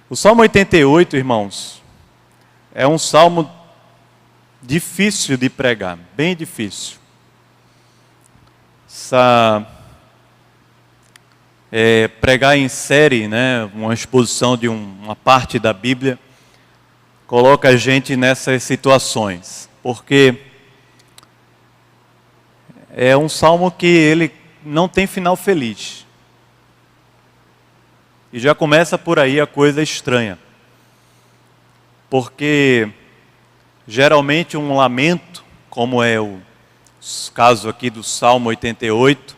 O Salmo 88, irmãos, é um salmo difícil de pregar, bem difícil. Pregar em série, né, uma exposição de uma parte da Bíblia, coloca a gente nessas situações, porque é um salmo que ele não tem final feliz. E já começa por aí a coisa estranha. Porque geralmente um lamento, como é o caso aqui do Salmo 88,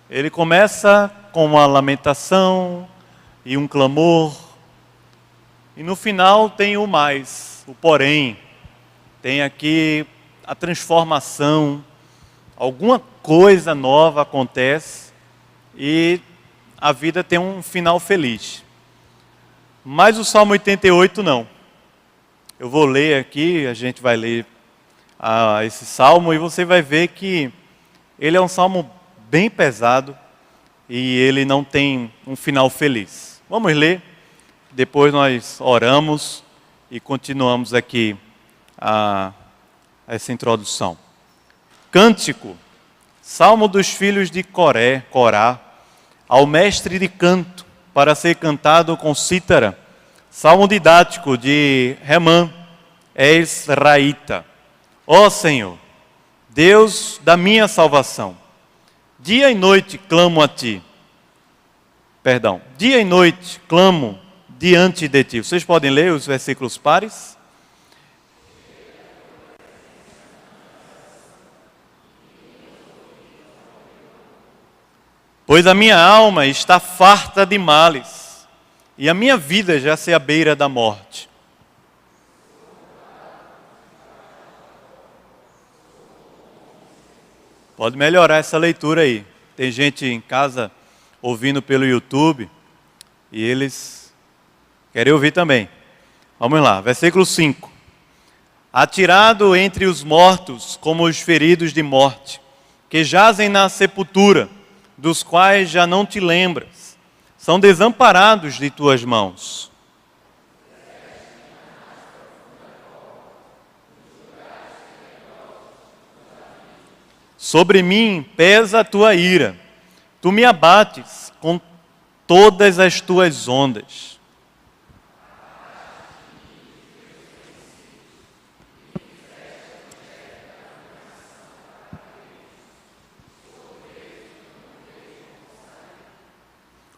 ele começa com uma lamentação e um clamor, e no final tem o mais, o porém, tem aqui a transformação, alguma coisa nova acontece e a vida tem um final feliz. Mas o Salmo 88 não. Eu vou ler aqui, a gente vai ler esse salmo e você vai ver que ele é um salmo bem pesado e ele não tem um final feliz. Vamos ler, depois nós oramos e continuamos aqui essa introdução. Cântico, salmo dos filhos de Corá, ao mestre de canto, para ser cantado com cítara. Salmo didático de Remã, Esraíta. Ó Senhor, Deus da minha salvação, dia e noite clamo a Ti. Dia e noite clamo diante de Ti. Vocês podem ler os versículos pares? Pois a minha alma está farta de males, e a minha vida já se à beira da morte. Pode melhorar essa leitura aí. Tem gente em casa ouvindo pelo YouTube, e eles querem ouvir também. Vamos lá, versículo 5. Atirado entre os mortos como os feridos de morte, que jazem na sepultura, dos quais já não te lembras, são desamparados de tuas mãos. Sobre mim pesa a tua ira, tu me abates com todas as tuas ondas.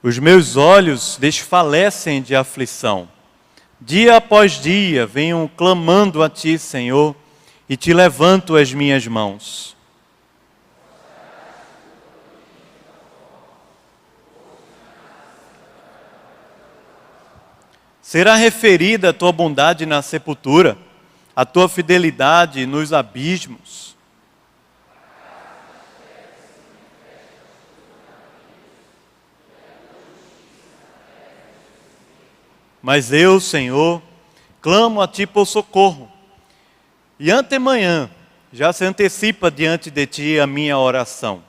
Os meus olhos desfalecem de aflição. Dia após dia venho clamando a Ti, Senhor, e Te levanto as minhas mãos. Será referida a Tua bondade na sepultura, a Tua fidelidade nos abismos. Mas eu, Senhor, clamo a Ti por socorro. E antemanhã já se antecipa diante de Ti a minha oração.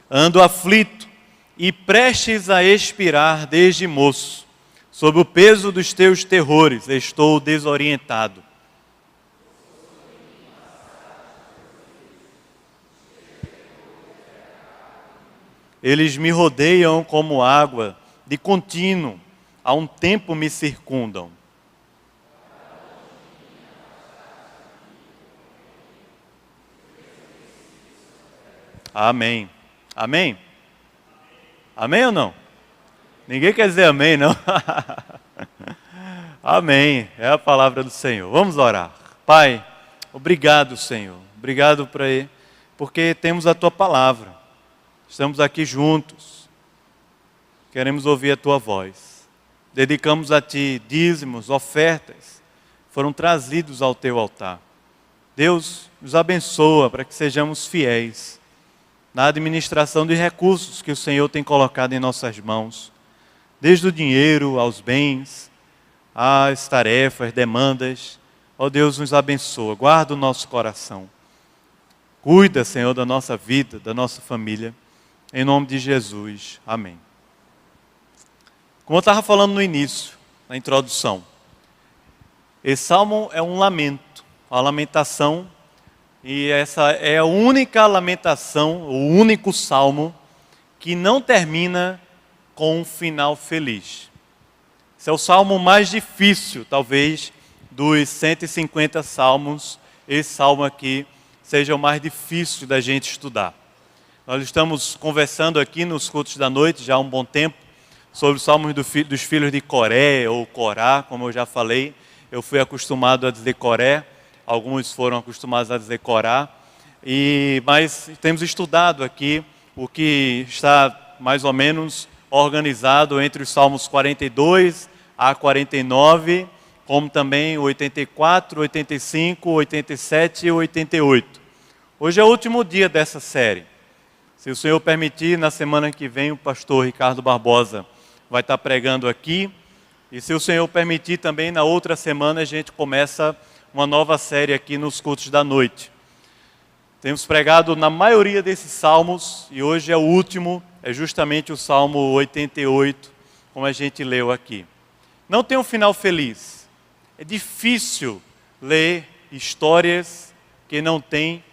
Ando aflito e prestes a expirar desde moço. Sob o peso dos Teus terrores estou desorientado. Eles me rodeiam como água, de contínuo, há um tempo me circundam. Amém. Amém? Amém ou não? Ninguém quer dizer amém, não? Amém. É a palavra do Senhor. Vamos orar. Pai, obrigado, Senhor. Obrigado porque temos a Tua palavra. Estamos aqui juntos, queremos ouvir a Tua voz. Dedicamos a Ti dízimos, ofertas, foram trazidos ao Teu altar. Deus, nos abençoa para que sejamos fiéis na administração de recursos que o Senhor tem colocado em nossas mãos. Desde o dinheiro aos bens, às tarefas, demandas. Ó Deus, nos abençoa, guarda o nosso coração. Cuida, Senhor, da nossa vida, da nossa família. em nome de Jesus. Amém. Como eu estava falando no início, na introdução, esse salmo é um lamento, uma lamentação, e essa é a única lamentação, o único salmo que não termina com um final feliz. Esse é o salmo mais difícil, talvez, dos 150 salmos. Esse salmo aqui seja o mais difícil da gente estudar. Nós estamos conversando aqui nos cultos da noite, já há um bom tempo, sobre os salmos dos filhos de Coré, ou Corá, como eu já falei. Eu fui acostumado a dizer Coré, alguns foram acostumados a dizer Corá. Mas temos estudado aqui o que está mais ou menos organizado entre os salmos 42 a 49, como também o 84, 85, 87 e 88. Hoje é o último dia dessa série. Se o Senhor permitir, na semana que vem o pastor Ricardo Barbosa vai estar pregando aqui. E se o Senhor permitir também, na outra semana a gente começa uma nova série aqui nos cultos da noite. Temos pregado na maioria desses salmos e hoje é o último, é justamente o Salmo 88, como a gente leu aqui. Não tem um final feliz. É difícil ler histórias que não têm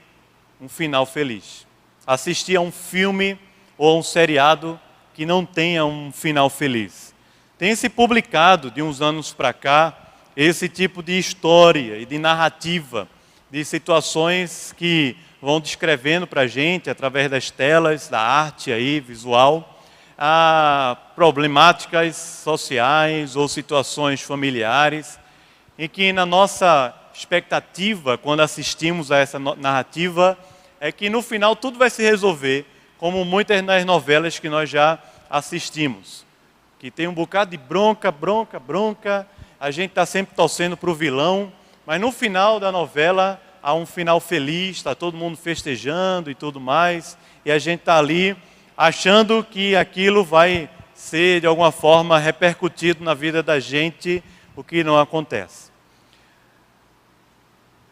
um final feliz. Assistir a um filme ou a um seriado que não tenha um final feliz. Tem se publicado de uns anos para cá esse tipo de história e de narrativa, de situações que vão descrevendo para a gente, através das telas, da arte aí, visual, a problemáticas sociais ou situações familiares, em que na nossa expectativa, quando assistimos a essa narrativa, é que no final tudo vai se resolver, como muitas das novelas que nós já assistimos. Que tem um bocado de bronca, a gente está sempre torcendo para o vilão, mas no final da novela há um final feliz, está todo mundo festejando e tudo mais, e a gente está ali achando que aquilo vai ser de alguma forma repercutido na vida da gente, o que não acontece.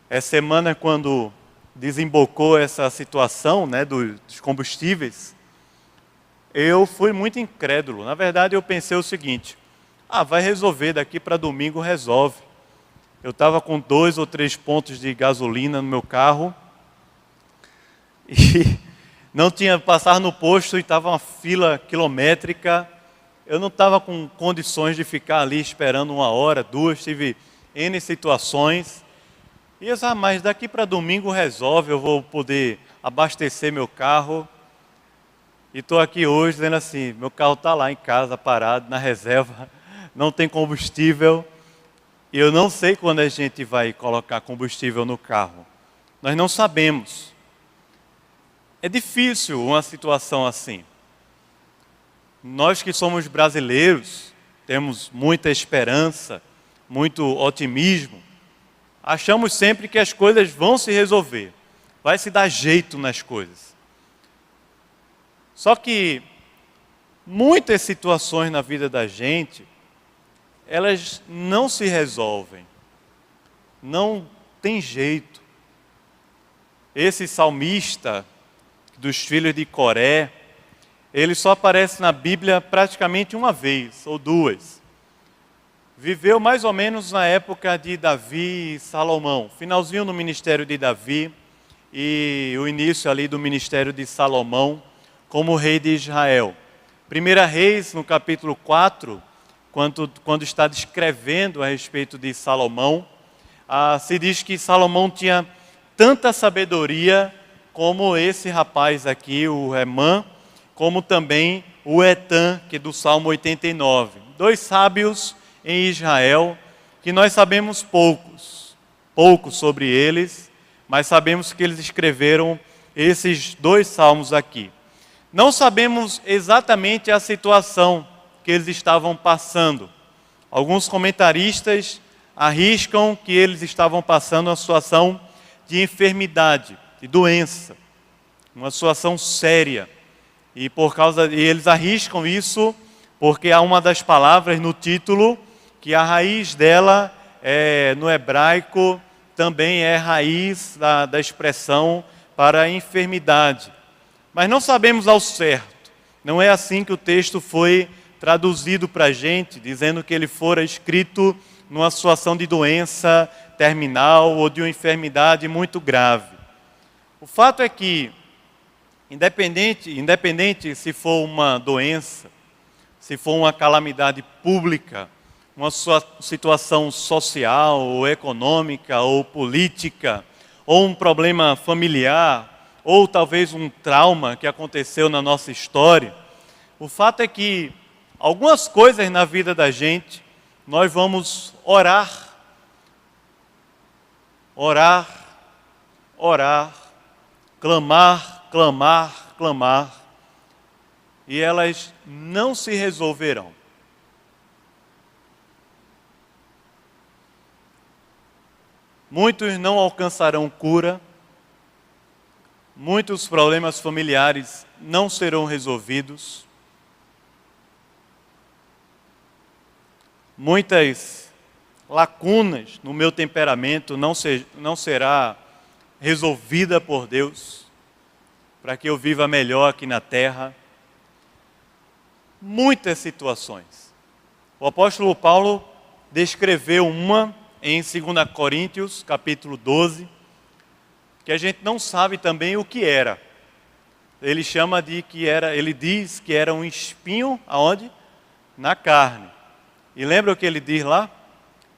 Essa semana, quando desembocou essa situação, né, dos combustíveis, eu fui muito incrédulo. Na verdade, eu pensei o seguinte: vai resolver, daqui para domingo resolve. Eu estava com 2 ou 3 pontos de gasolina no meu carro e não tinha passar no posto e estava uma fila quilométrica. Eu não estava com condições de ficar ali esperando 1 hora, 2, tive N situações. E eu disse, mas daqui para domingo resolve, eu vou poder abastecer meu carro. E estou aqui hoje dizendo assim, meu carro está lá em casa, parado, na reserva, não tem combustível. E eu não sei quando a gente vai colocar combustível no carro. Nós não sabemos. É difícil uma situação assim. Nós que somos brasileiros, temos muita esperança, muito otimismo. Achamos sempre que as coisas vão se resolver. Vai se dar jeito nas coisas. Só que muitas situações na vida da gente, elas não se resolvem. Não tem jeito. Esse salmista dos filhos de Coré, ele só aparece na Bíblia praticamente uma vez ou 2. Viveu mais ou menos na época de Davi e Salomão, finalzinho no ministério de Davi e o início ali do ministério de Salomão como rei de Israel. 1 Reis, no capítulo 4, quando está descrevendo a respeito de Salomão, se diz que Salomão tinha tanta sabedoria como esse rapaz aqui, o Emã, como também o Etã, que é do Salmo 89. 2 sábios em Israel, que nós sabemos pouco sobre eles, mas sabemos que eles escreveram esses 2 salmos aqui. Não sabemos exatamente a situação que eles estavam passando. Alguns comentaristas arriscam que eles estavam passando uma situação de enfermidade, de doença, uma situação séria. E eles arriscam isso porque há uma das palavras no título que a raiz dela no hebraico também é raiz da expressão para enfermidade. Mas não sabemos ao certo Não é assim que o texto foi traduzido para a gente, dizendo que ele fora escrito numa situação de doença terminal ou de uma enfermidade muito grave. O fato é que, independente se for uma doença, se for uma calamidade pública, uma situação social ou econômica ou política, ou um problema familiar, ou talvez um trauma que aconteceu na nossa história, o fato é que algumas coisas na vida da gente, nós vamos orar, clamar, e elas não se resolverão. Muitos não alcançarão cura, muitos problemas familiares não serão resolvidos, muitas lacunas no meu temperamento não será resolvida por Deus, para que eu viva melhor aqui na terra. Muitas situações. O apóstolo Paulo descreveu uma em 2 Coríntios, capítulo 12, que a gente não sabe também o que era. Ele diz que era um espinho, aonde? Na carne. E lembra o que ele diz lá?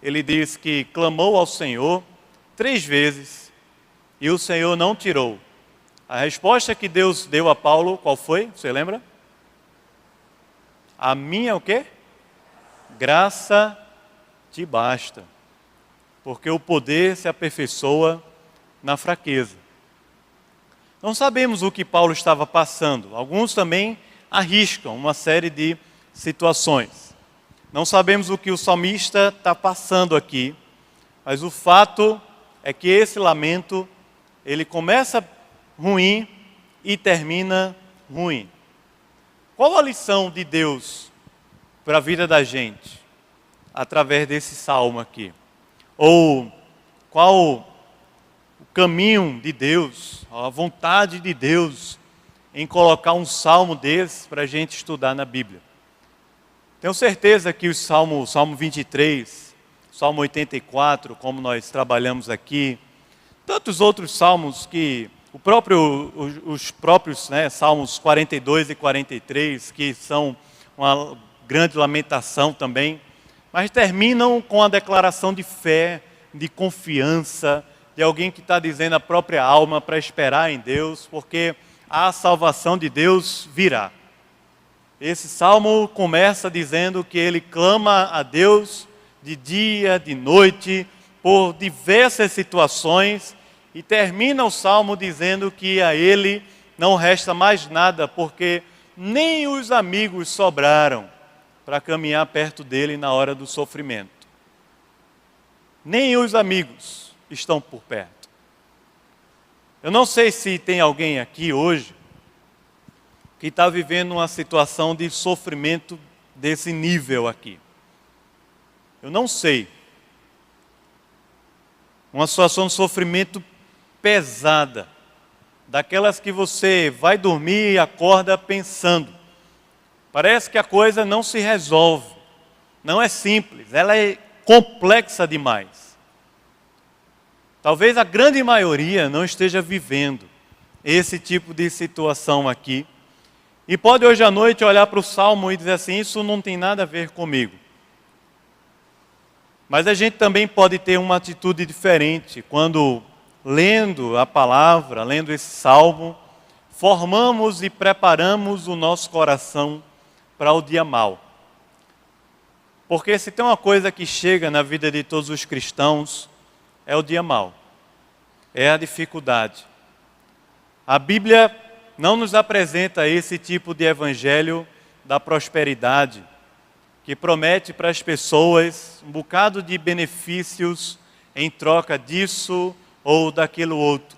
Ele diz que clamou ao Senhor 3 vezes e o Senhor não tirou. A resposta que Deus deu a Paulo, qual foi? Você lembra? A minha o quê? Graça te basta, porque o poder se aperfeiçoa na fraqueza. Não sabemos o que Paulo estava passando. Alguns também arriscam uma série de situações. Não sabemos o que o salmista está passando aqui, mas o fato é que esse lamento, ele começa ruim e termina ruim. Qual a lição de Deus para a vida da gente, através desse salmo aqui? Ou qual o caminho de Deus, a vontade de Deus em colocar um salmo desse para a gente estudar na Bíblia? Tenho certeza que o Salmo 23, Salmo 84, como nós trabalhamos aqui, tantos outros salmos que os próprios Salmos 42 e 43, que são uma grande lamentação também, mas terminam com a declaração de fé, de confiança, de alguém que está dizendo a própria alma para esperar em Deus, porque a salvação de Deus virá. Esse salmo começa dizendo que ele clama a Deus de dia, de noite, por diversas situações, e termina o salmo dizendo que a ele não resta mais nada, porque nem os amigos sobraram para caminhar perto dele na hora do sofrimento. Nem os amigos estão por perto. Eu não sei se tem alguém aqui hoje que está vivendo uma situação de sofrimento desse nível aqui. Eu não sei. Uma situação de sofrimento pesada, daquelas que você vai dormir e acorda pensando. Parece que a coisa não se resolve, não é simples, ela é complexa demais. Talvez a grande maioria não esteja vivendo esse tipo de situação aqui, e pode hoje à noite olhar para o Salmo e dizer assim, isso não tem nada a ver comigo. Mas a gente também pode ter uma atitude diferente, quando lendo a palavra, lendo esse Salmo, formamos e preparamos o nosso coração para o dia mau. Porque se tem uma coisa que chega na vida de todos os cristãos, é o dia mau, é a dificuldade. A Bíblia não nos apresenta esse tipo de evangelho da prosperidade, que promete para as pessoas um bocado de benefícios em troca disso ou daquilo outro.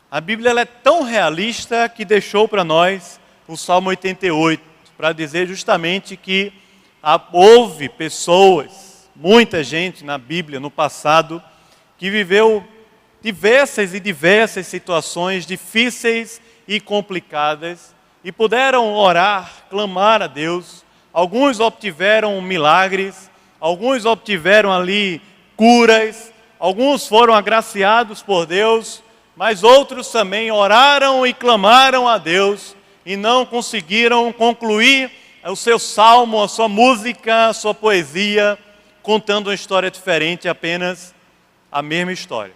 A Bíblia ela é tão realista que deixou para nós o Salmo 88, para dizer justamente que houve pessoas, muita gente na Bíblia, no passado, que viveu diversas situações difíceis e complicadas, e puderam orar, clamar a Deus. Alguns obtiveram milagres, alguns obtiveram ali curas, alguns foram agraciados por Deus, mas outros também oraram e clamaram a Deus e não conseguiram concluir o seu salmo, a sua música, a sua poesia, contando uma história diferente, apenas a mesma história.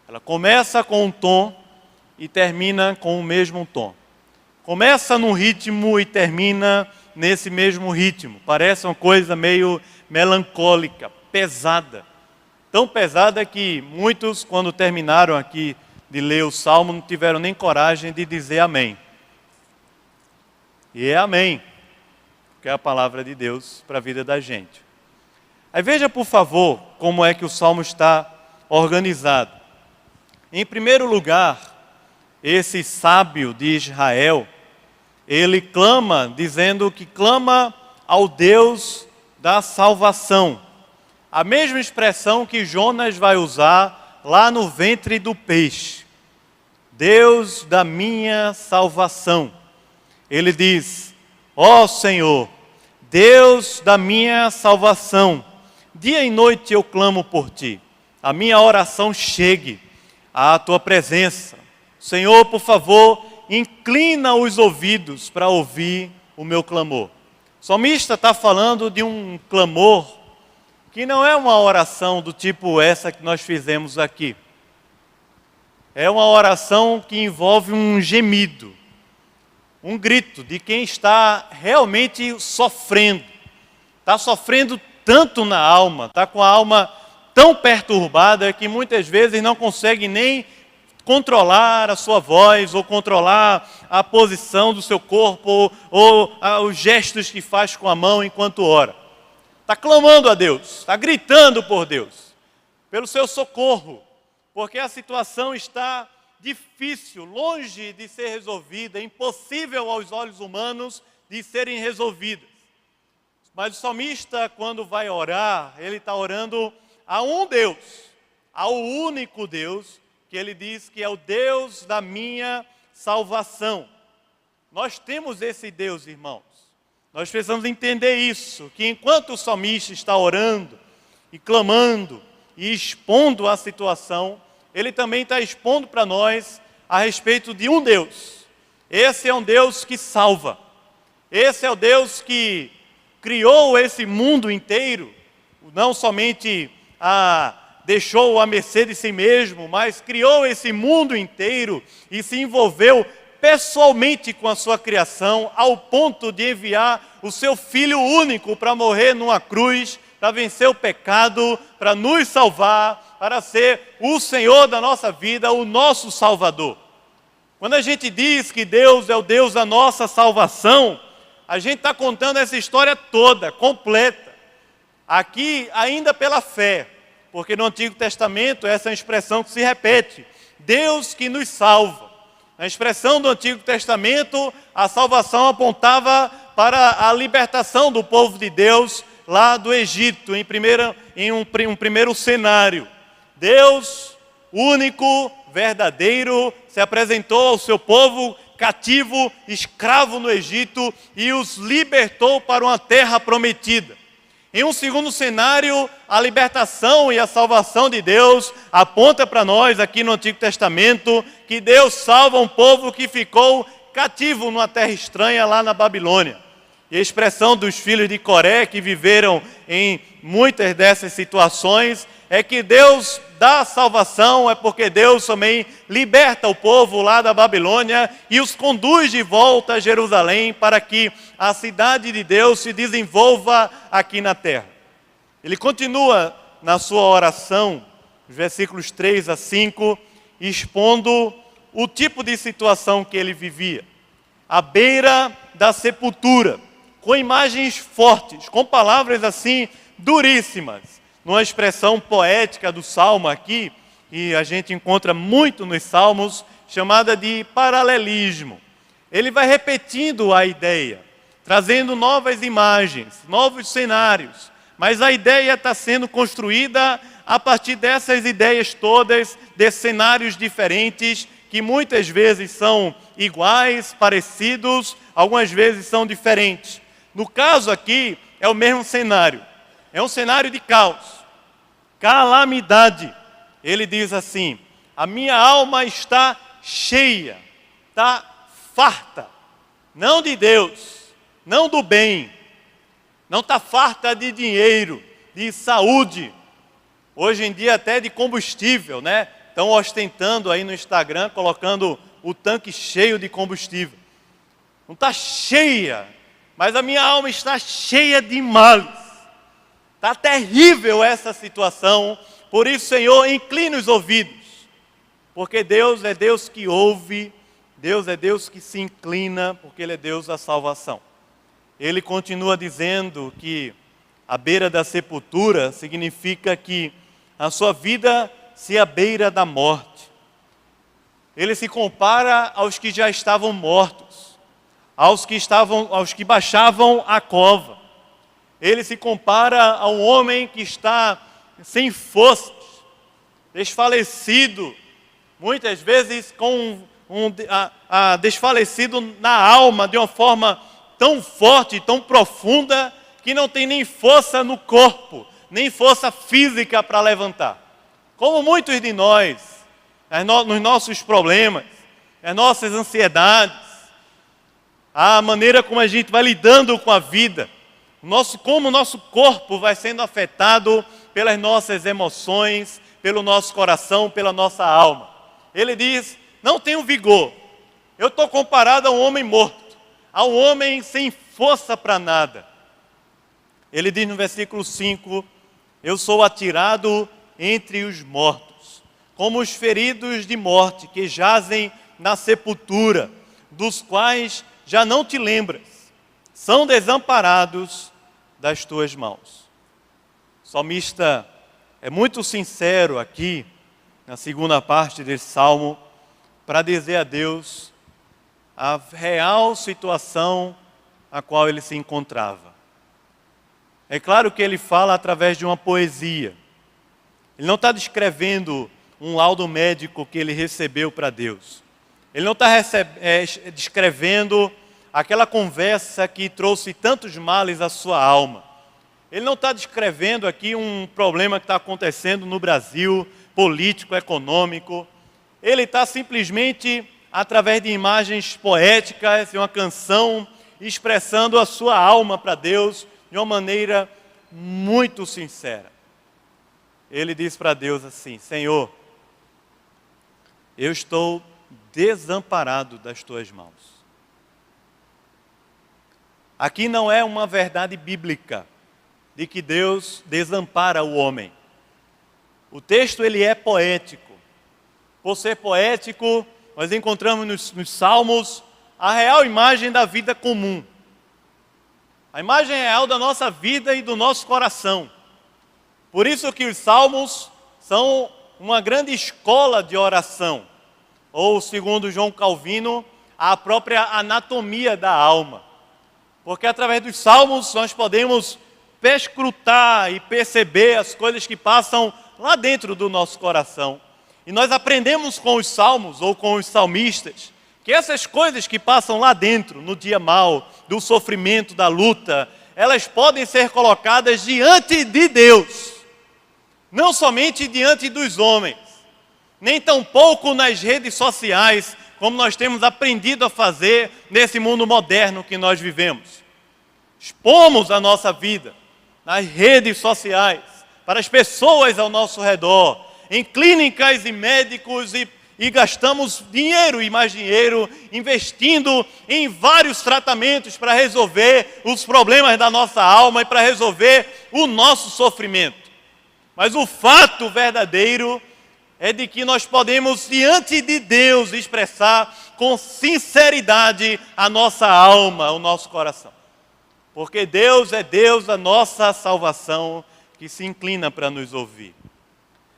Ela começa com um tom e termina com o mesmo tom. Começa num ritmo e termina nesse mesmo ritmo. Parece uma coisa meio melancólica, pesada. Tão pesada que muitos, quando terminaram aqui de ler o Salmo, não tiveram nem coragem de dizer amém. E é amém, que é a palavra de Deus para a vida da gente. Aí veja, por favor, como é que o Salmo está organizado. Em primeiro lugar, esse sábio de Israel, ele clama, dizendo que clama ao Deus da salvação. A mesma expressão que Jonas vai usar lá no ventre do peixe. Deus da minha salvação. Ele diz: ó Senhor, Deus da minha salvação, dia e noite eu clamo por Ti. A minha oração chegue à Tua presença. Senhor, por favor, inclina os ouvidos para ouvir o meu clamor. O salmista está falando de um clamor que não é uma oração do tipo essa que nós fizemos aqui. É uma oração que envolve um gemido, um grito de quem está realmente sofrendo. Está sofrendo tanto na alma, está com a alma tão perturbada que muitas vezes não consegue nem controlar a sua voz, ou controlar a posição do seu corpo, ou os gestos que faz com a mão enquanto ora. Está clamando a Deus, está gritando por Deus, pelo seu socorro, porque a situação está difícil, longe de ser resolvida, impossível aos olhos humanos de serem resolvidas. Mas o salmista, quando vai orar, ele está orando a um Deus, ao único Deus, que ele diz que é o Deus da minha salvação. Nós temos esse Deus, irmãos. Nós precisamos entender isso, que enquanto o salmista está orando e clamando e expondo a situação, ele também está expondo para nós a respeito de um Deus. Esse é um Deus que salva. Esse é o Deus que criou esse mundo inteiro, não somente deixou à mercê de si mesmo, mas criou esse mundo inteiro e se envolveu pessoalmente com a sua criação, ao ponto de enviar o seu Filho único para morrer numa cruz, para vencer o pecado, para nos salvar, para ser o Senhor da nossa vida, o nosso Salvador. Quando a gente diz que Deus é o Deus da nossa salvação, a gente está contando essa história toda, completa. Aqui, ainda pela fé, porque no Antigo Testamento essa é uma expressão que se repete. Deus que nos salva. Na expressão do Antigo Testamento, a salvação apontava para a libertação do povo de Deus lá do Egito, em um primeiro cenário. Deus, único, verdadeiro, se apresentou ao seu povo cativo, escravo no Egito, e os libertou para uma terra prometida. Em um segundo cenário, a libertação e a salvação de Deus aponta para nós aqui no Antigo Testamento que Deus salva um povo que ficou cativo numa terra estranha lá na Babilônia. E a expressão dos filhos de Coré que viveram em muitas dessas situações é que Deus dá salvação, é porque Deus também liberta o povo lá da Babilônia e os conduz de volta a Jerusalém para que a cidade de Deus se desenvolva aqui na terra. Ele continua na sua oração, versículos 3 a 5, expondo o tipo de situação que ele vivia. À beira da sepultura, com imagens fortes, com palavras assim duríssimas. Numa expressão poética do Salmo aqui, que a gente encontra muito nos Salmos, chamada de paralelismo. Ele vai repetindo a ideia, trazendo novas imagens, novos cenários, mas a ideia está sendo construída a partir dessas ideias todas, de cenários diferentes que muitas vezes são iguais, parecidos, algumas vezes são diferentes. No caso aqui, é o mesmo cenário. É um cenário de caos, calamidade. Ele diz assim: a minha alma está cheia, está farta, não de Deus, não do bem, não está farta de dinheiro, de saúde, hoje em dia até de combustível, né? Estão ostentando aí no Instagram, colocando o tanque cheio de combustível. Não está cheia, mas a minha alma está cheia de males. Está terrível essa situação, por isso, Senhor, inclina os ouvidos, porque Deus é Deus que ouve, Deus é Deus que se inclina, porque Ele é Deus da salvação. Ele continua dizendo que à beira da sepultura significa que a sua vida se à beira da morte. Ele se compara aos que já estavam mortos, aos que baixavam a cova. Ele se compara a um homem que está sem forças, desfalecido, muitas vezes desfalecido na alma de uma forma tão forte, tão profunda, que não tem nem força no corpo, nem força física para levantar. Como muitos de nós, nos nossos problemas, as nossas ansiedades, a maneira como a gente vai lidando com a vida, como o nosso corpo vai sendo afetado pelas nossas emoções, pelo nosso coração, pela nossa alma. Ele diz: não tenho vigor. Eu estou comparado a um homem morto, a um homem sem força para nada. Ele diz no versículo 5: eu sou atirado entre os mortos, como os feridos de morte que jazem na sepultura, dos quais já não te lembras, são desamparados das tuas mãos. O salmista é muito sincero aqui, na segunda parte desse salmo, para dizer a Deus a real situação a qual ele se encontrava. É claro que ele fala através de uma poesia. Ele não está descrevendo um laudo médico que ele recebeu para Deus. Ele não está descrevendo aquela conversa que trouxe tantos males à sua alma. Ele não está descrevendo aqui um problema que está acontecendo no Brasil, político, econômico. Ele está simplesmente, através de imagens poéticas, de uma canção, expressando a sua alma para Deus de uma maneira muito sincera. Ele diz para Deus assim: Senhor, eu estou desamparado das tuas mãos. Aqui não é uma verdade bíblica de que Deus desampara o homem. O texto ele é poético. Por ser poético, nós encontramos nos Salmos a real imagem da vida comum. A imagem real da nossa vida e do nosso coração. Por isso que os Salmos são uma grande escola de oração. Ou, segundo João Calvino, a própria anatomia da alma. Porque através dos Salmos nós podemos perscrutar e perceber as coisas que passam lá dentro do nosso coração. E nós aprendemos com os Salmos ou com os salmistas que essas coisas que passam lá dentro, no dia mau, do sofrimento, da luta, elas podem ser colocadas diante de Deus. Não somente diante dos homens, nem tampouco nas redes sociais, como nós temos aprendido a fazer nesse mundo moderno que nós vivemos. Expomos a nossa vida nas redes sociais, para as pessoas ao nosso redor, em clínicas e médicos, e gastamos dinheiro e mais dinheiro investindo em vários tratamentos para resolver os problemas da nossa alma e para resolver o nosso sofrimento. Mas o fato verdadeiro é de que nós podemos, diante de Deus, expressar com sinceridade a nossa alma, o nosso coração. Porque Deus é Deus da nossa salvação, que se inclina para nos ouvir.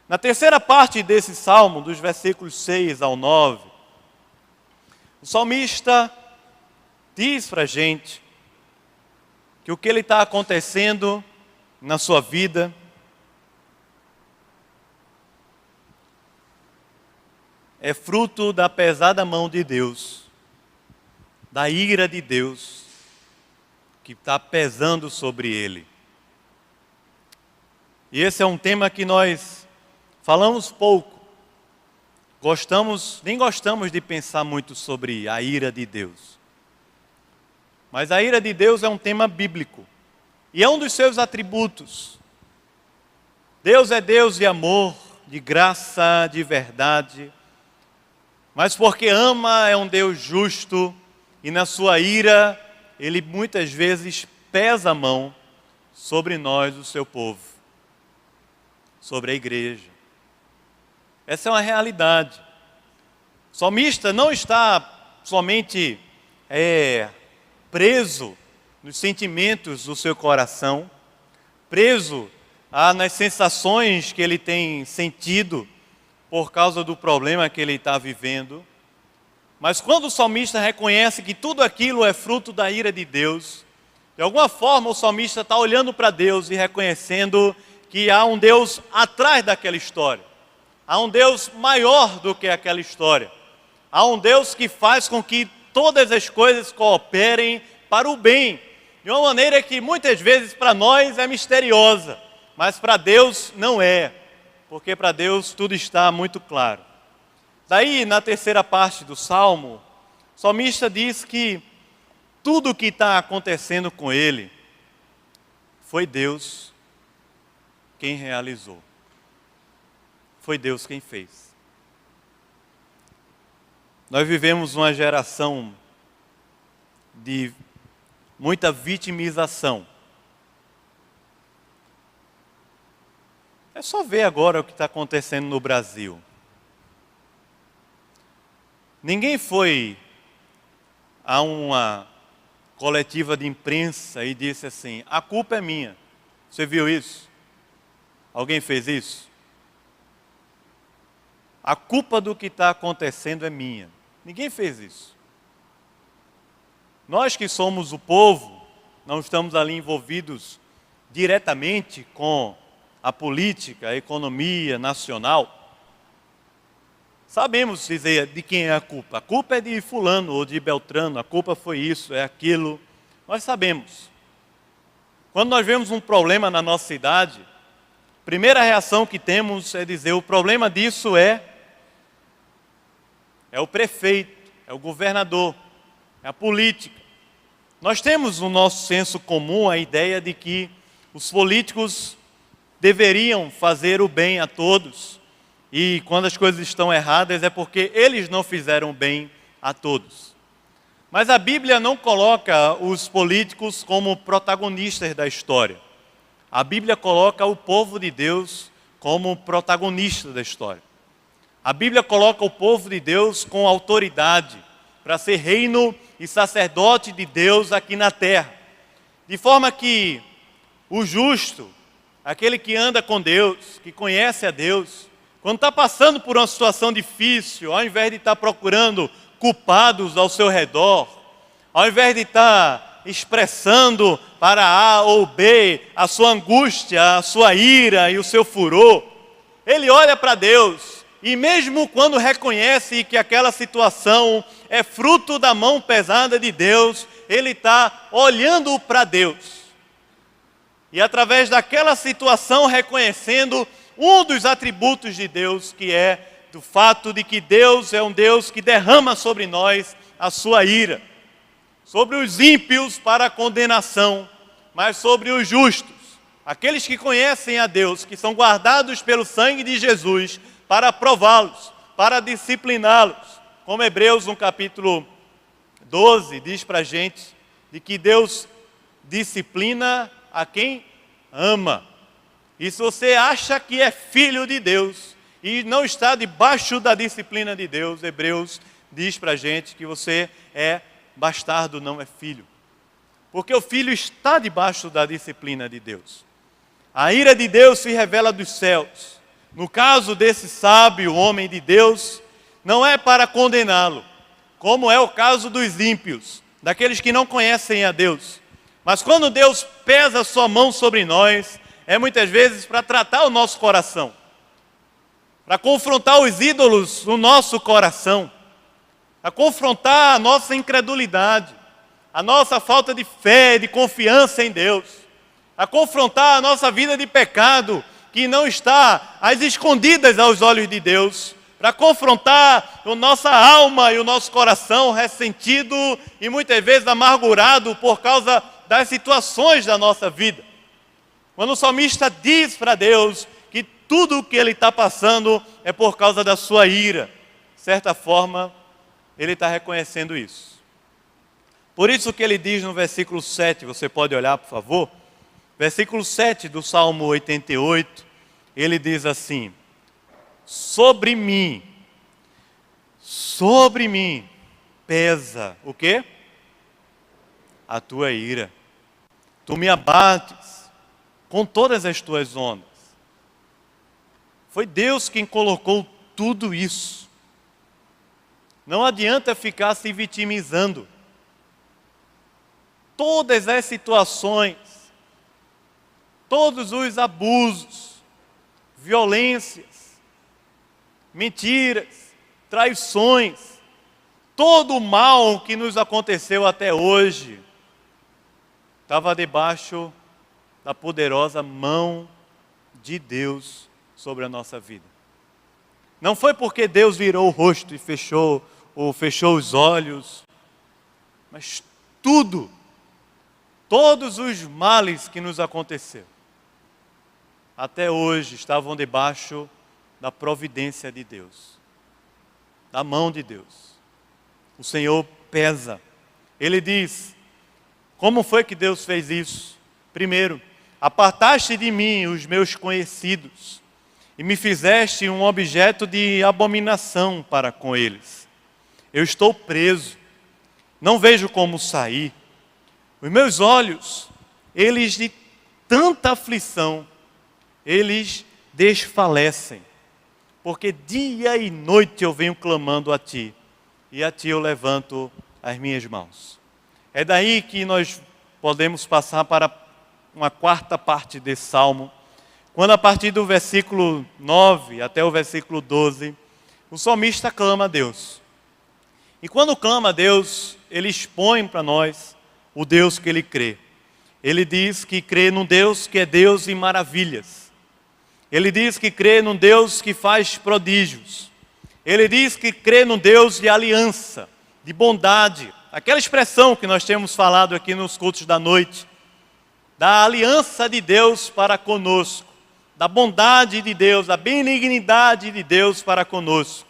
Na terceira parte desse salmo, dos versículos 6 ao 9, o salmista diz para a gente que o que ele está acontecendo na sua vida é fruto da pesada mão de Deus, da ira de Deus, que está pesando sobre ele. E esse é um tema que nós falamos pouco. Nem gostamos de pensar muito sobre a ira de Deus. Mas a ira de Deus é um tema bíblico. E é um dos seus atributos. Deus é Deus de amor, de graça, de verdade. Mas porque ama, é um Deus justo. E na sua ira, Ele muitas vezes pesa a mão sobre nós, o seu povo. Sobre a igreja. Essa é uma realidade. O salmista não está somente preso nos sentimentos do seu coração, preso nas sensações que ele tem sentido por causa do problema que ele está vivendo. Mas quando o salmista reconhece que tudo aquilo é fruto da ira de Deus, de alguma forma o salmista está olhando para Deus e reconhecendo que há um Deus atrás daquela história. Há um Deus maior do que aquela história. Há um Deus que faz com que todas as coisas cooperem para o bem. De uma maneira que muitas vezes para nós é misteriosa, mas para Deus não é. Porque para Deus tudo está muito claro. Daí, na terceira parte do Salmo, o salmista diz que tudo o que está acontecendo com ele foi Deus quem realizou. Foi Deus quem fez. Nós vivemos uma geração de muita vitimização. É só ver agora o que está acontecendo no Brasil. Ninguém foi a uma coletiva de imprensa e disse assim: a culpa é minha. Você viu isso? Alguém fez isso? A culpa do que está acontecendo é minha. Ninguém fez isso. Nós que somos o povo, não estamos ali envolvidos diretamente com a política, a economia nacional. Sabemos dizer de quem é a culpa. A culpa é de fulano ou de Beltrano, a culpa foi isso, é aquilo. Nós sabemos. Quando nós vemos um problema na nossa cidade, a primeira reação que temos é dizer: o problema disso é o prefeito, é o governador, é a política. Nós temos no nosso senso comum a ideia de que os políticos deveriam fazer o bem a todos. E quando as coisas estão erradas é porque eles não fizeram bem a todos. Mas a Bíblia não coloca os políticos como protagonistas da história. A Bíblia coloca o povo de Deus como protagonista da história. A Bíblia coloca o povo de Deus com autoridade para ser reino e sacerdote de Deus aqui na terra. De forma que o justo, aquele que anda com Deus, que conhece a Deus, quando está passando por uma situação difícil, ao invés de estar procurando culpados ao seu redor, ao invés de estar expressando para A ou B a sua angústia, a sua ira e o seu furor, ele olha para Deus. E mesmo quando reconhece que aquela situação é fruto da mão pesada de Deus, ele está olhando para Deus. E através daquela situação reconhecendo um dos atributos de Deus, que é do fato de que Deus é um Deus que derrama sobre nós a sua ira. Sobre os ímpios para a condenação, mas sobre os justos. Aqueles que conhecem a Deus, que são guardados pelo sangue de Jesus, para prová-los, para discipliná-los. Como Hebreus, no capítulo 12, diz para a gente, de que Deus disciplina a quem ama. E se você acha que é filho de Deus, e não está debaixo da disciplina de Deus, Hebreus diz para a gente que você é bastardo, não é filho. Porque o filho está debaixo da disciplina de Deus. A ira de Deus se revela dos céus. No caso desse sábio homem de Deus, não é para condená-lo, como é o caso dos ímpios, daqueles que não conhecem a Deus. Mas quando Deus pesa a sua mão sobre nós, é muitas vezes para tratar o nosso coração. para confrontar os ídolos no nosso coração, a confrontar a nossa incredulidade, a nossa falta de fé, de confiança em Deus, a confrontar a nossa vida de pecado, que não está às escondidas aos olhos de Deus, para confrontar a nossa alma e o nosso coração ressentido e muitas vezes amargurado por causa das situações da nossa vida. Quando o salmista diz para Deus que tudo o que ele está passando é por causa da sua ira, de certa forma, ele está reconhecendo isso. Por isso que ele diz no versículo 7, você pode olhar por favor, versículo 7 do Salmo 88, ele diz assim: sobre mim pesa o quê? A tua ira. Tu me abates com todas as tuas ondas. Foi Deus quem colocou tudo isso. Não adianta ficar se vitimizando. Todas as situações, todos os abusos, violências, mentiras, traições, todo o mal que nos aconteceu até hoje, estava debaixo da poderosa mão de Deus sobre a nossa vida. Não foi porque Deus virou o rosto e fechou os olhos, mas todos os males que nos aconteceram, até hoje estavam debaixo da providência de Deus, da mão de Deus. O Senhor pesa. Ele diz, como foi que Deus fez isso? Primeiro, apartaste de mim os meus conhecidos e me fizeste um objeto de abominação para com eles. Eu estou preso, não vejo como sair. Os meus olhos, eles de tanta aflição, eles desfalecem, porque dia e noite eu venho clamando a Ti, e a Ti eu levanto as minhas mãos. É daí que nós podemos passar para uma quarta parte desse salmo, quando a partir do versículo 9 até o versículo 12, o salmista clama a Deus. E quando clama a Deus, ele expõe para nós o Deus que ele crê. Ele diz que crê num Deus que é Deus de maravilhas. Ele diz que crê num Deus que faz prodígios. Ele diz que crê num Deus de aliança, de bondade. Aquela expressão que nós temos falado aqui nos cultos da noite, da aliança de Deus para conosco, da bondade de Deus, da benignidade de Deus para conosco.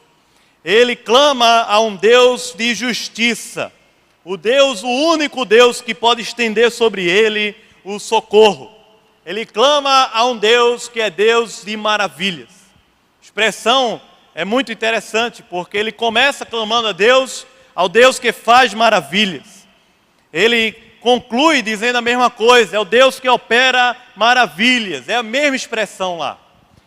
Ele clama a um Deus de justiça, o único Deus que pode estender sobre ele o socorro. Ele clama a um Deus que é Deus de maravilhas. A expressão é muito interessante, porque ele começa clamando a Deus, ao Deus que faz maravilhas. Ele conclui dizendo a mesma coisa, é o Deus que opera maravilhas, é a mesma expressão lá.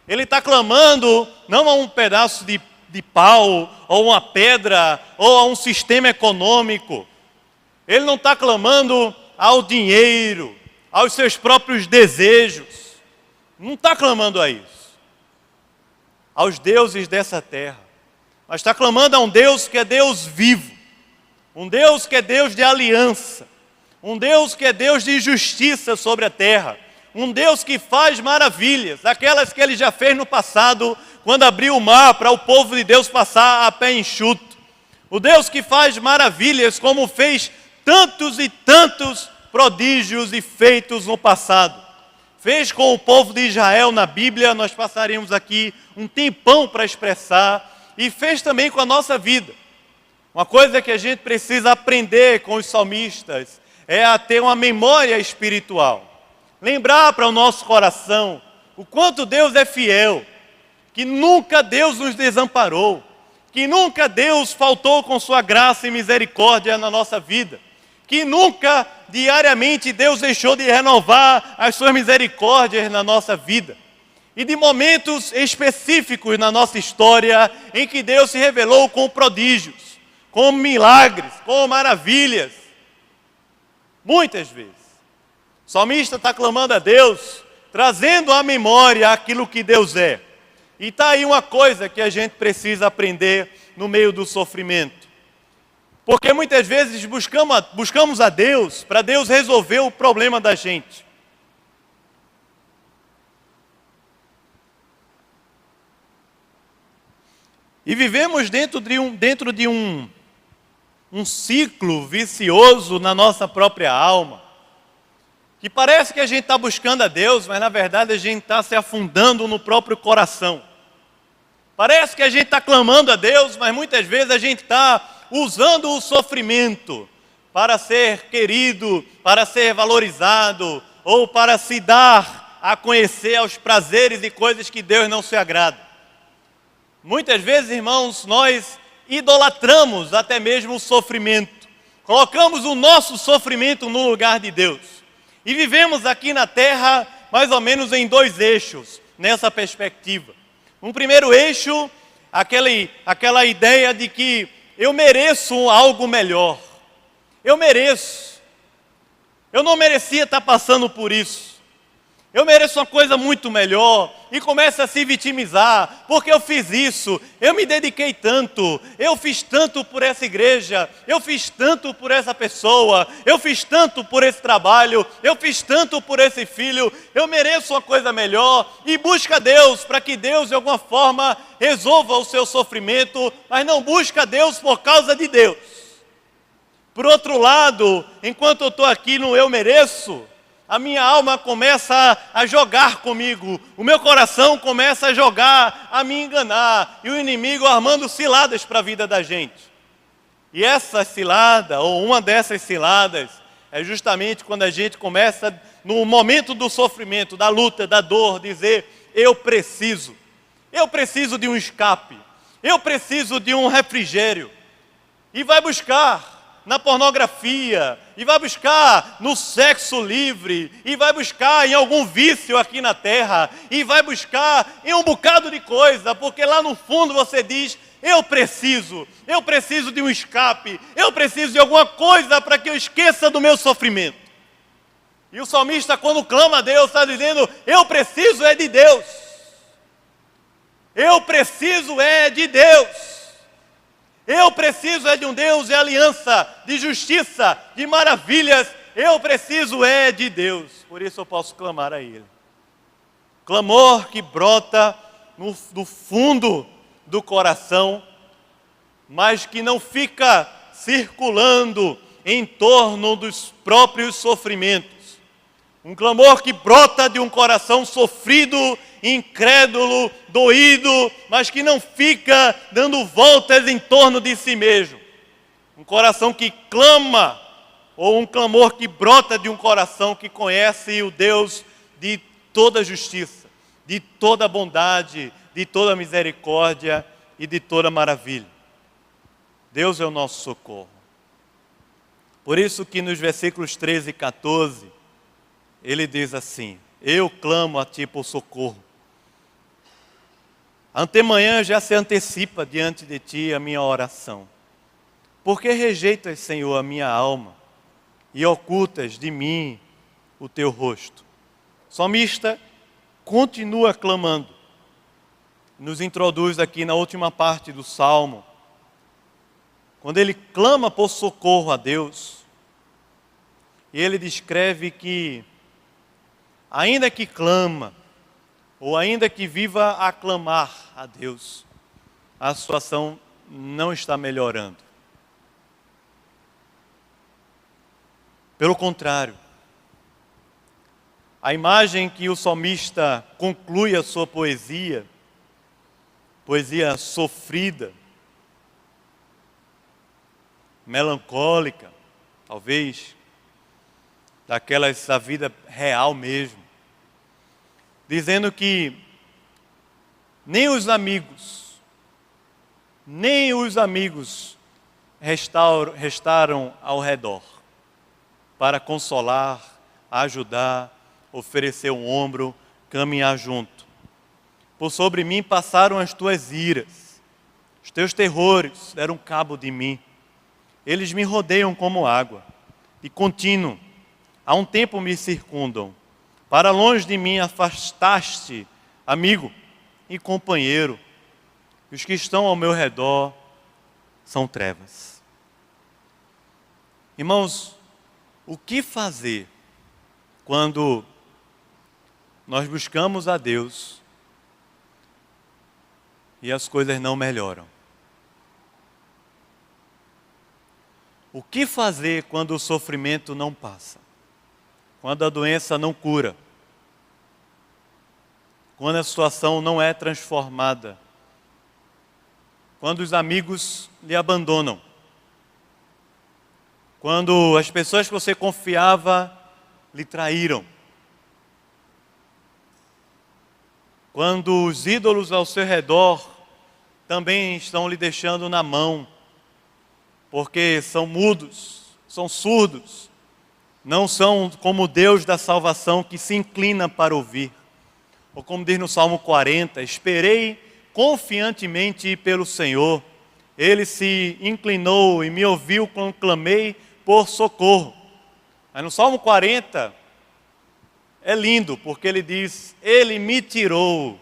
Ele está clamando não a um pedaço de pau, ou uma pedra, ou a um sistema econômico. Ele não está clamando ao dinheiro, aos seus próprios desejos. Não está clamando a isso. Aos deuses dessa terra. Mas está clamando a um Deus que é Deus vivo. Um Deus que é Deus de aliança. Um Deus que é Deus de justiça sobre a terra. Um Deus que faz maravilhas, aquelas que Ele já fez no passado, quando abriu o mar para o povo de Deus passar a pé enxuto. O Deus que faz maravilhas, como fez tantos e tantos prodígios e feitos no passado. Fez com o povo de Israel na Bíblia, nós passaríamos aqui um tempão para expressar, e fez também com a nossa vida. Uma coisa que a gente precisa aprender com os salmistas é a ter uma memória espiritual. Lembrar para o nosso coração o quanto Deus é fiel, que nunca Deus nos desamparou, que nunca Deus faltou com sua graça e misericórdia na nossa vida, que nunca diariamente Deus deixou de renovar as suas misericórdias na nossa vida. E de momentos específicos na nossa história em que Deus se revelou com prodígios, com milagres, com maravilhas. Muitas vezes. O salmista está clamando a Deus, trazendo à memória aquilo que Deus é. E está aí uma coisa que a gente precisa aprender no meio do sofrimento. Porque muitas vezes buscamos a Deus para Deus resolver o problema da gente. E vivemos dentro de um ciclo vicioso na nossa própria alma, que parece que a gente está buscando a Deus, mas na verdade a gente está se afundando no próprio coração. Parece que a gente está clamando a Deus, mas muitas vezes a gente está usando o sofrimento para ser querido, para ser valorizado, ou para se dar a conhecer aos prazeres e coisas que Deus não se agrada. Muitas vezes, irmãos, nós idolatramos até mesmo o sofrimento. Colocamos o nosso sofrimento no lugar de Deus. E vivemos aqui na terra mais ou menos em dois eixos, nessa perspectiva. Um primeiro eixo, aquela ideia de que eu mereço algo melhor. Eu mereço. Eu não merecia estar passando por isso. Eu mereço uma coisa muito melhor. E começa a se vitimizar. Porque eu fiz isso. Eu me dediquei tanto. Eu fiz tanto por essa igreja. Eu fiz tanto por essa pessoa. Eu fiz tanto por esse trabalho. Eu fiz tanto por esse filho. Eu mereço uma coisa melhor. E busca Deus para que Deus de alguma forma resolva o seu sofrimento. Mas não busca Deus por causa de Deus. Por outro lado, enquanto eu estou aqui no eu mereço, a minha alma começa a jogar comigo, o meu coração começa a jogar, a me enganar, e o inimigo armando ciladas para a vida da gente. E essa cilada, ou uma dessas ciladas, é justamente quando a gente começa, no momento do sofrimento, da luta, da dor, dizer, eu preciso de um escape, eu preciso de um refrigério, e vai buscar na pornografia, e vai buscar no sexo livre, e vai buscar em algum vício aqui na terra, e vai buscar em um bocado de coisa, porque lá no fundo você diz, eu preciso de um escape, eu preciso de alguma coisa para que eu esqueça do meu sofrimento. E o salmista, quando clama a Deus, está dizendo, eu preciso é de Deus. Eu preciso é de Deus. Eu preciso é de um Deus de aliança, de justiça, de maravilhas. Eu preciso é de Deus. Por isso eu posso clamar a Ele. Clamor que brota do fundo do coração, mas que não fica circulando em torno dos próprios sofrimentos. Um clamor que brota de um coração sofrido, incrédulo, doído, mas que não fica dando voltas em torno de si mesmo. Um coração que clama, ou um clamor que brota de um coração que conhece o Deus de toda justiça, de toda bondade, de toda misericórdia e de toda maravilha. Deus é o nosso socorro. Por isso que nos versículos 13 e 14, ele diz assim, eu clamo a ti por socorro. Antemanhã já se antecipa diante de ti a minha oração. Por que rejeitas, Senhor, a minha alma e ocultas de mim o teu rosto? O salmista continua clamando. Nos introduz aqui na última parte do salmo. Quando ele clama por socorro a Deus, e ele descreve que ainda que clama, ou ainda que viva a clamar a Deus, a situação não está melhorando. Pelo contrário, a imagem que o salmista conclui a sua poesia sofrida, melancólica, talvez, da vida real mesmo, dizendo que nem os amigos restaram ao redor para consolar, ajudar, oferecer um ombro, caminhar junto. Por sobre mim passaram as tuas iras, os teus terrores deram cabo de mim. Eles me rodeiam como água, de contínuo, há um tempo me circundam. Para longe de mim afastaste, amigo, e companheiro. E os que estão ao meu redor são trevas. Irmãos, o que fazer quando nós buscamos a Deus e as coisas não melhoram? O que fazer quando o sofrimento não passa? Quando a doença não cura? Quando a situação não é transformada? Quando os amigos lhe abandonam? Quando as pessoas que você confiava lhe traíram? Quando os ídolos ao seu redor também estão lhe deixando na mão, porque são mudos, são surdos, não são como o Deus da salvação que se inclina para ouvir. Ou como diz no Salmo 40, esperei confiantemente pelo Senhor, Ele se inclinou e me ouviu quando clamei por socorro. Aí no Salmo 40, é lindo, porque ele diz, Ele me tirou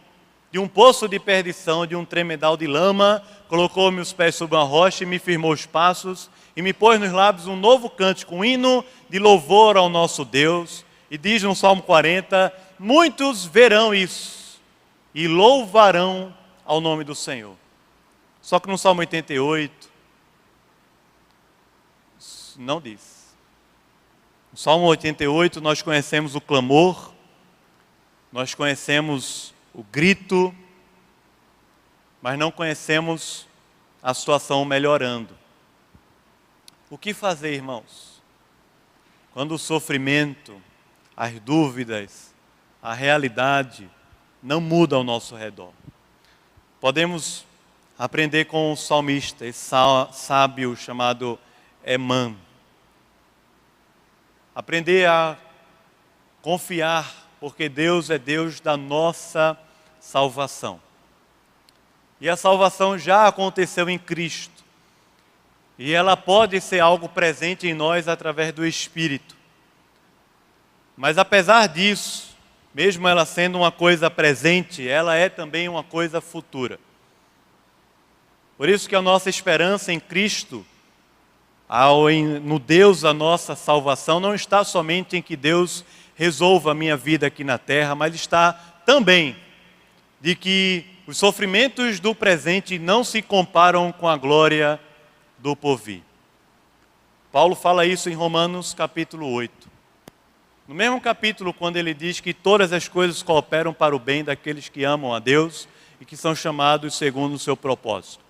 de um poço de perdição, de um tremedal de lama, colocou meus pés sobre uma rocha e me firmou os passos, e me pôs nos lábios um novo cântico, um hino de louvor ao nosso Deus. E diz no Salmo 40, muitos verão isso e louvarão ao nome do Senhor. Só que no Salmo 88, não diz. No Salmo 88 nós conhecemos o clamor, nós conhecemos o grito, mas não conhecemos a situação melhorando. O que fazer, irmãos? Quando o sofrimento, as dúvidas, a realidade não muda ao nosso redor. Podemos aprender com o salmista, esse sábio chamado Emã. Aprender a confiar, porque Deus é Deus da nossa salvação. E a salvação já aconteceu em Cristo. E ela pode ser algo presente em nós através do Espírito. Mas apesar disso, mesmo ela sendo uma coisa presente, ela é também uma coisa futura. Por isso que a nossa esperança em Cristo, no Deus da nossa salvação, não está somente em que Deus resolva a minha vida aqui na terra, mas está também de que os sofrimentos do presente não se comparam com a glória do porvir. Paulo fala isso em Romanos capítulo 8. No mesmo capítulo, quando ele diz que todas as coisas cooperam para o bem daqueles que amam a Deus e que são chamados segundo o seu propósito.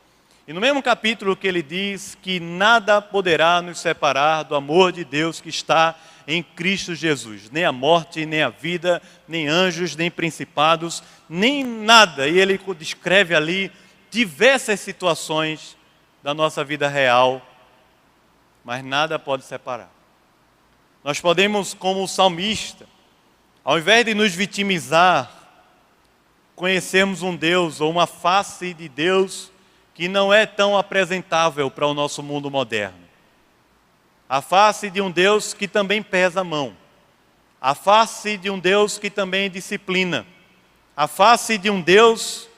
E no mesmo capítulo que ele diz que nada poderá nos separar do amor de Deus que está em Cristo Jesus. Nem a morte, nem a vida, nem anjos, nem principados, nem nada. E ele descreve ali diversas situações da nossa vida real, mas nada pode separar. Nós podemos, como o salmista, ao invés de nos vitimizar, conhecermos um Deus ou uma face de Deus que não é tão apresentável para o nosso mundo moderno. A face de um Deus que também pesa a mão. A face de um Deus que também disciplina. A face de um Deus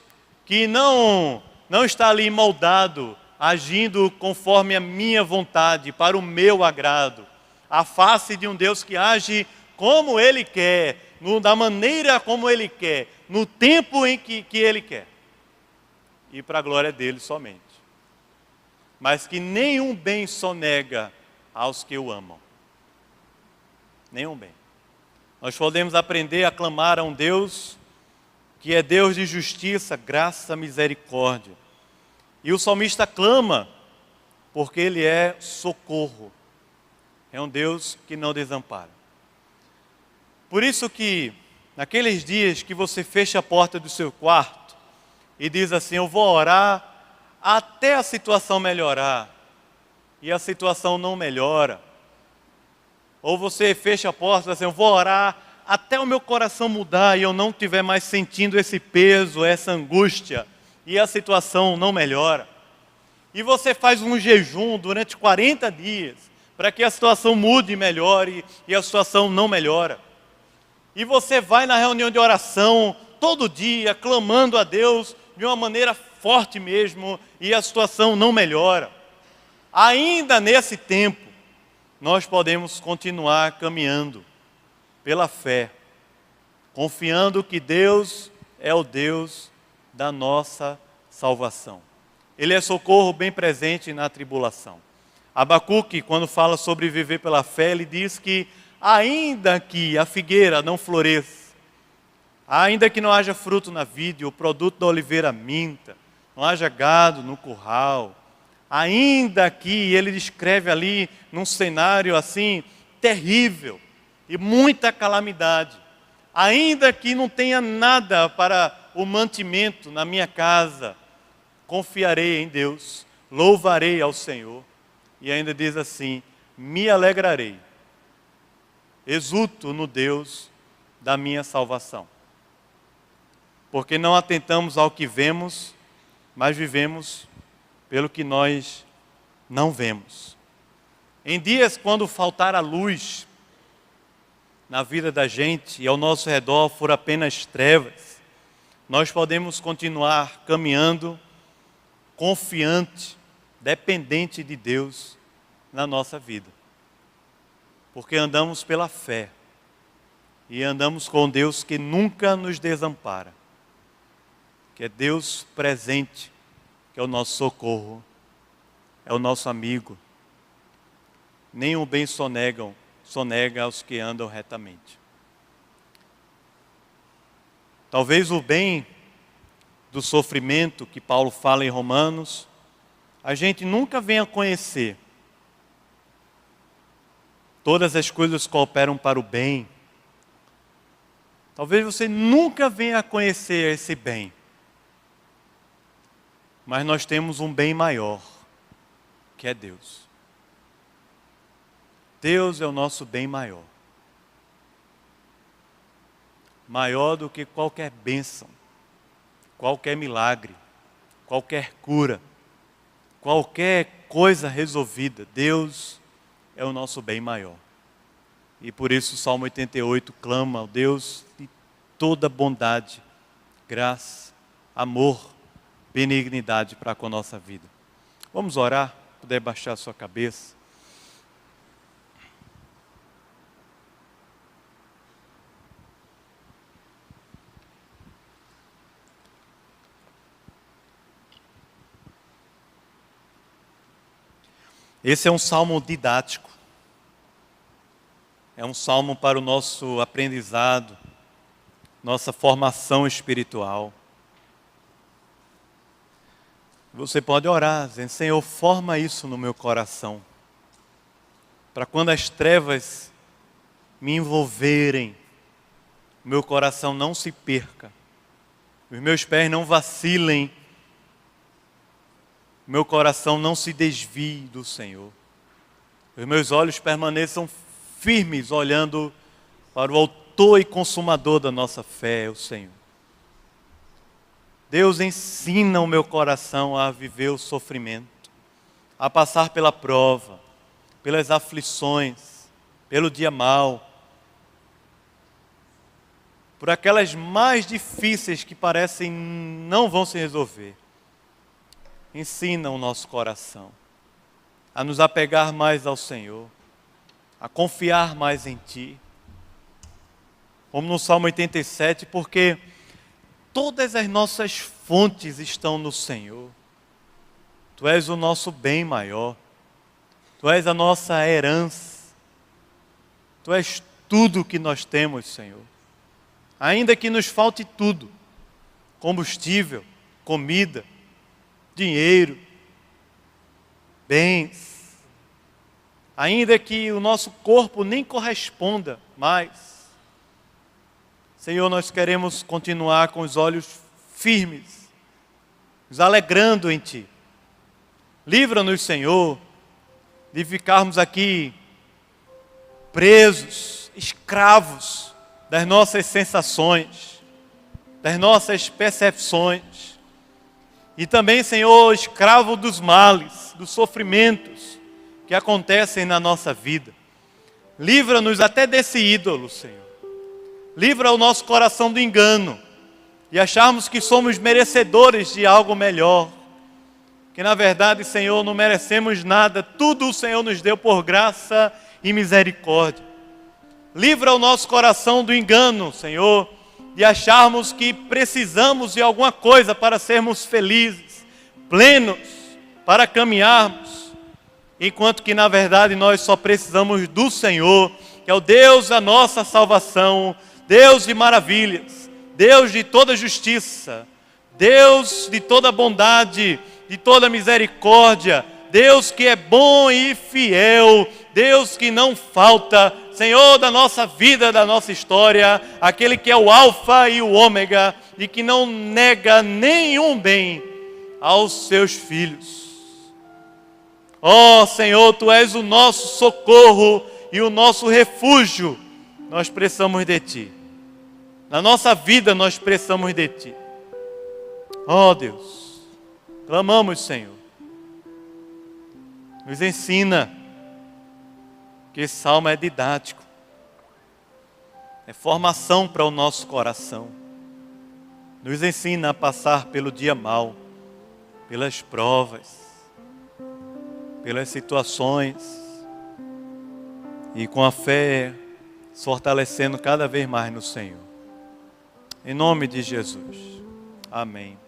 que não está ali moldado, agindo conforme a minha vontade, para o meu agrado. A face de um Deus que age como Ele quer, da maneira como Ele quer, no tempo em que Ele quer. E para a glória dele somente. Mas que nenhum bem sonega aos que o amam. Nenhum bem. Nós podemos aprender a clamar a um Deus que é Deus de justiça, graça, misericórdia. E o salmista clama porque Ele é socorro. É um Deus que não desampara. Por isso que, naqueles dias que você fecha a porta do seu quarto e diz assim, eu vou orar até a situação melhorar, e a situação não melhora. Ou você fecha a porta e diz assim, eu vou orar até o meu coração mudar e eu não estiver mais sentindo esse peso, essa angústia, e a situação não melhora. E você faz um jejum durante 40 dias, para que a situação mude e melhore, e a situação não melhora. E você vai na reunião de oração todo dia, clamando a Deus de uma maneira forte mesmo, e a situação não melhora. Ainda nesse tempo, nós podemos continuar caminhando pela fé, confiando que Deus é o Deus da nossa salvação. Ele é socorro bem presente na tribulação. Abacuque, quando fala sobre viver pela fé, ele diz que ainda que a figueira não floresça, ainda que não haja fruto na vide, o produto da oliveira minta, não haja gado no curral, ainda que ele descreve ali num cenário assim terrível e muita calamidade, ainda que não tenha nada para o mantimento na minha casa, confiarei em Deus, louvarei ao Senhor. E ainda diz assim: me alegrarei, exulto no Deus da minha salvação. Porque não atentamos ao que vemos, mas vivemos pelo que nós não vemos. Em dias quando faltar a luz na vida da gente e ao nosso redor for apenas trevas, nós podemos continuar caminhando confiante, dependente de Deus na nossa vida. Porque andamos pela fé e andamos com Deus que nunca nos desampara, que é Deus presente, que é o nosso socorro, é o nosso amigo. Nenhum bem sonega aos que andam retamente. Talvez o bem do sofrimento que Paulo fala em Romanos, a gente nunca venha conhecer. Todas as coisas cooperam para o bem. Talvez você nunca venha a conhecer esse bem. Mas nós temos um bem maior, que é Deus. Deus é o nosso bem maior. Maior do que qualquer bênção, qualquer milagre, qualquer cura, qualquer coisa resolvida. Deus é o nosso bem maior. E por isso o Salmo 88 clama ao Deus de toda bondade, graça, amor, benignidade para com a nossa vida. Vamos orar, puder baixar a sua cabeça. Esse é um salmo didático. É um salmo para o nosso aprendizado, nossa formação espiritual. Você pode orar, dizendo: Senhor, forma isso no meu coração, para quando as trevas me envolverem, meu coração não se perca, os meus pés não vacilem, meu coração não se desvie do Senhor, os meus olhos permaneçam firmes, olhando para o autor e consumador da nossa fé, o Senhor. Deus, ensina o meu coração a viver o sofrimento, a passar pela prova, pelas aflições, pelo dia mau, por aquelas mais difíceis que parecem não vão se resolver. Ensina o nosso coração a nos apegar mais ao Senhor, a confiar mais em Ti. Como no Salmo 87, porque todas as nossas fontes estão no Senhor. Tu és o nosso bem maior. Tu és a nossa herança. Tu és tudo o que nós temos, Senhor. Ainda que nos falte tudo, combustível, comida, dinheiro, bens, ainda que o nosso corpo nem corresponda mais, Senhor, nós queremos continuar com os olhos firmes, nos alegrando em Ti. Livra-nos, Senhor, de ficarmos aqui presos, escravos das nossas sensações, das nossas percepções. E também, Senhor, escravo dos males, dos sofrimentos que acontecem na nossa vida. Livra-nos até desse ídolo, Senhor. Livra o nosso coração do engano, e acharmos que somos merecedores de algo melhor, que na verdade, Senhor, não merecemos nada, tudo o Senhor nos deu por graça e misericórdia. Livra o nosso coração do engano, Senhor, de acharmos que precisamos de alguma coisa para sermos felizes, plenos, para caminharmos, enquanto que na verdade nós só precisamos do Senhor, que é o Deus da nossa salvação, Deus de maravilhas, Deus de toda justiça, Deus de toda bondade, de toda misericórdia, Deus que é bom e fiel, Deus que não falta, Senhor da nossa vida, da nossa história, aquele que é o alfa e o ômega, e que não nega nenhum bem aos seus filhos. Ó Senhor, Tu és o nosso socorro e o nosso refúgio, nós precisamos de Ti. Na nossa vida nós precisamos de Ti. Ó Deus, clamamos, Senhor, nos ensina, que esse salmo é didático, é formação para o nosso coração, nos ensina a passar pelo dia mau, pelas provas, pelas situações, e com a fé, se fortalecendo cada vez mais no Senhor. Em nome de Jesus. Amém.